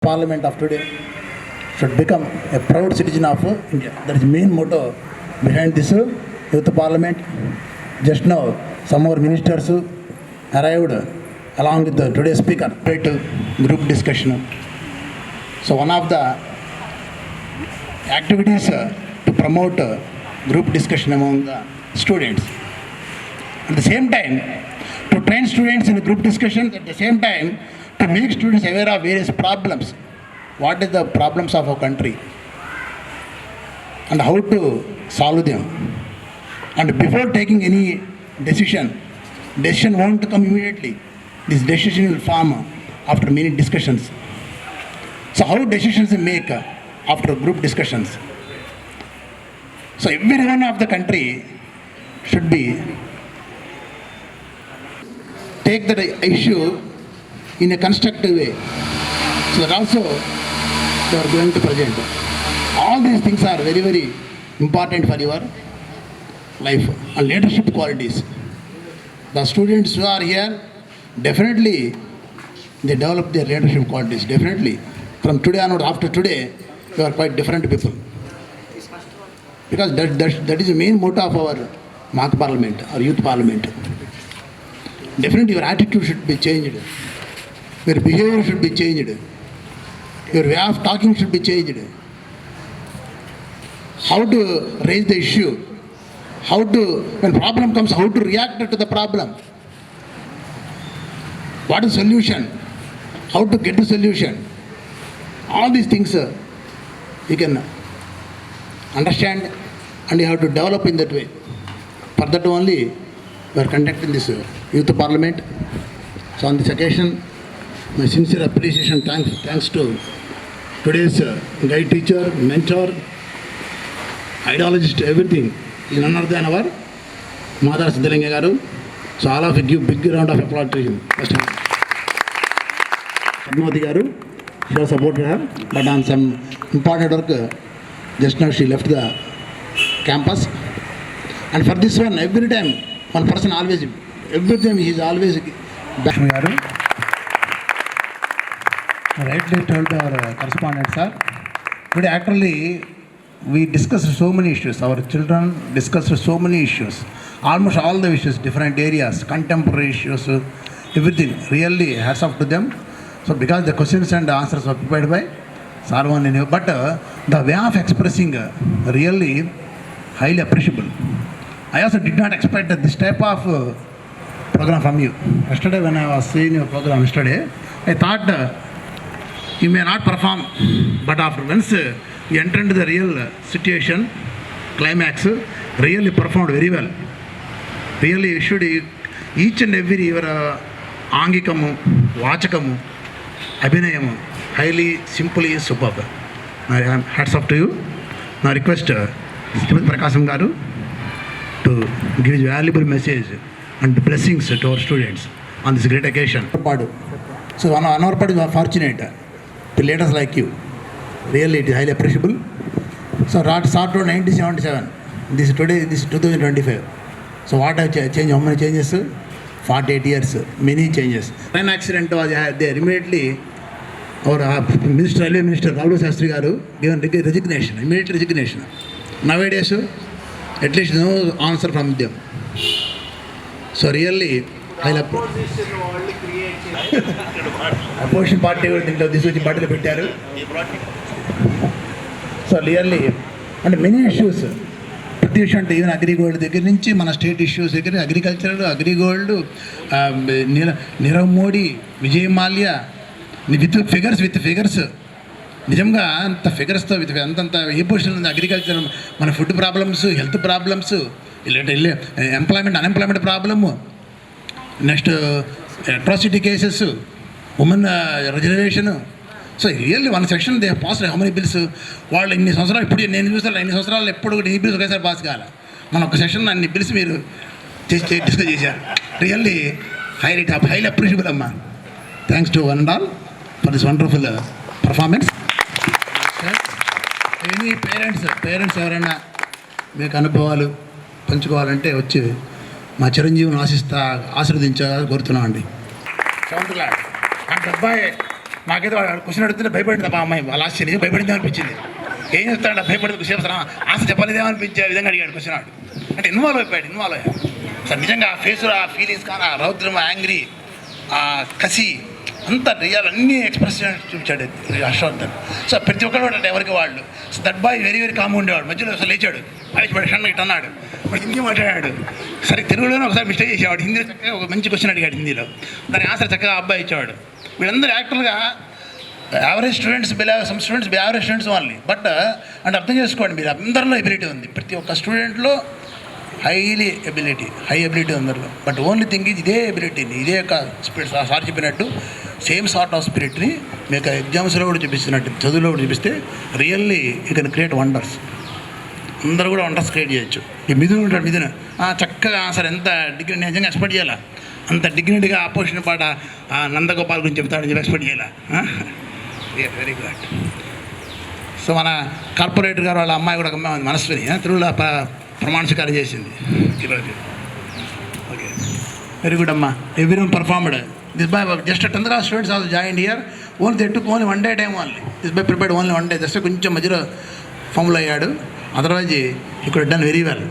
Parliament of today should become a proud citizen of India. That is the main motto behind this youth parliament. Just now, some more ministers arrived along with today's speaker. Group discussion. So one of the activities to promote group discussion among the students. At the same time, to train students in group discussion, at the same time, to make students aware of various problems. What is the problems of our country and how to solve them. And before taking any decision won't come immediately. This decision will form after many discussions. So how decisions make after group discussions? So everyone of the country should be take the issue in a constructive way. So that also they are going to present. All these things are very, very important for your life and leadership qualities. The students who are here, definitely they develop their leadership qualities, definitely. From today onward, after today, you are quite different people. Because that is the main motto of our mock parliament or youth parliament. Definitely your attitude should be changed. Your behavior should be changed. Your way of talking should be changed. How to raise the issue. How to, when problem comes, how to react to the problem. What is solution? How to get the solution. All these things you can understand and you have to develop in that way. For that only we are conducting this youth parliament. So on this occasion, my sincere appreciation, thanks to today's guide teacher, mentor, ideologist, everything is none other than our Madhara Siddhalingam garu. So all of you give big round of applause to him. Padmavati garu, she has supported her, but on some important work, just now she left the campus. And for this one, every time, one person always, every time he is always back. Rightly told our correspondent, sir. Today actually we discussed so many issues. Our children discussed so many issues. Almost all the issues, different areas, contemporary issues, everything. Really hats off to them. So because the questions and answers were prepared by Sarvan, but the way of expressing really highly appreciable. I also did not expect this type of program from you. Yesterday when I was seeing your program yesterday, I thought you may not perform, but after once you enter into the real situation, climax, really performed very well. Really you should each and every your angikamu, vachakamu, abhinayamu, highly, simply superb. Hats off to you. Now request Srimati Prakasam garu to give his valuable message and blessings to our students on this great occasion. So on our part, we are fortunate to leaders like you. Really, it is highly appreciable. So, start to 1977. This is 2025. So, what have changed? How many changes? 48 years. Many changes. When accident was there, immediately our Railway Minister Lalu Shastri garu given resignation, immediate resignation. Nowadays, at least no answer from them. So, really, highly opposition party this was party పెట్టారు. So really and many issues ప్రతి విషయం అంటే even AgriGold దగ్గర నుంచి మన state issues దగ్గర agriculture, AgriGold, Nirav Modi, Vijay Mallya with figures నిజంగా అంత ఫిగర్స్తో అంతంత ఏ పొజిషన్ ఉంది అగ్రికల్చర్, మన food problems, health problems, unemployment problem, next atrocity cases, women reservation. So really one section they have passed how many bills వాళ్ళు ఇన్ని సంవత్సరాలు ఇప్పుడు నేను చూస్తాను ఇన్ని సంవత్సరాలు ఎప్పుడు కూడా ఈ బిల్స్ ఒకేసారి పాస్ కావాలి. మన ఒక సెషన్ అన్ని బిల్స్ మీరు డిస్కస్ చేశారు. రియల్లీ హైలీ అప్రిషియబుల్ అమ్మా. Thanks to one and all for this wonderful performance. Any parents ఎవరైనా మీకు అనుభవాలు పంచుకోవాలంటే వచ్చి మా చిరంజీవిని ఆశీర్వదించాలని కోరుతున్నాం అండి. 7th క్లాస్ అండ్ అబ్బాయి నాకైతే వాడు క్వశ్చన్ అడుగుతుంటే భయపడింది తప్ప అమ్మాయి లాస్ట్ ఇయర్ భయపడింది అనిపించింది. ఏం చెప్తాడు భయపడితే క్వశ్చన్ ఆన్సర్ చెప్పలేదేమనిపించే విధంగా అడిగాడు క్వశ్చన్ ఆడు. అంటే ఇన్వాల్వ్ అయ్యాడు. సార్ నిజంగా ఆ ఫేస్లో ఆ ఫీలింగ్స్ కానీ ఆ రౌద్రం, యాంగ్రీ, ఆ కసి అంతా రియల్ అన్నీ ఎక్స్ప్రెస్ చూపించాడు హర్షవర్ధన్. సో ప్రతి ఒక్కరు కూడా ఎవరికి వాళ్ళు. So that boy very very calm ఉండేవాడు. మధ్యలో అసలు లేచాడు, క్షణం ఇట్ అన్నాడు, వాడు హిందీ మాట్లాడాడు. సరే తెలుగులోనే ఒకసారి మిస్టేక్ చేసేవాడు, హిందీలో చక్కగా ఒక మంచి క్వశ్చన్ అడిగాడు హిందీలో, దాని ఆన్సర్ చక్కగా అబ్బాయి ఇచ్చేవాడు. వీళ్ళందరూ యాక్చువల్గా average students, some students average students only. But అంటే అర్థం చేసుకోండి, మీరు అందరిలో ఎబిలిటీ ఉంది, ప్రతి ఒక్క స్టూడెంట్లో హై ఎబిలిటీ అందరిలో. బట్ ఓన్లీ థింగ్ ఇదే ఎబిలిటీని, ఇదే యొక్క స్పిరిట్ సార్ చెప్పినట్టు సేమ్ సార్ట్ ఆఫ్ స్పిరిట్ని మీకు ఎగ్జామ్స్లో కూడా చూపిస్తున్నట్టు, చదువులో కూడా చూపిస్తే really you can create wonders. అందరూ కూడా వండర్స్ క్రియేట్ చేయొచ్చు. ఈ మిథున్ ఉంటాడు, మిథున్ చక్కగా ఆన్సర్ ఎంత డిగ్రీ, నిజంగా ఎక్స్పెక్ట్ చేయాలా అంత డిగ్నిటీగా ఆపోజిషన్ పాట నందగోపాల్ గురించి చెప్తాడని చెప్పి ఎక్స్పెక్ట్ చేయాలా. Very good. సో మన కార్పొరేటర్ గారు వాళ్ళ అమ్మాయి కూడా మనస్విని తిరుమల ప్రమాణ స్వీకారం చేసింది ఈరోజు. ఓకే, వెరీ గుడ్ అమ్మా. Everyone performed. This by just 10th class students also join here. Only they took only 1 day time only. This by prepared only 1 day. Just కొంచెం మధ్యలో ఫామ్లో అయ్యాడు. Otherwise he could done very well.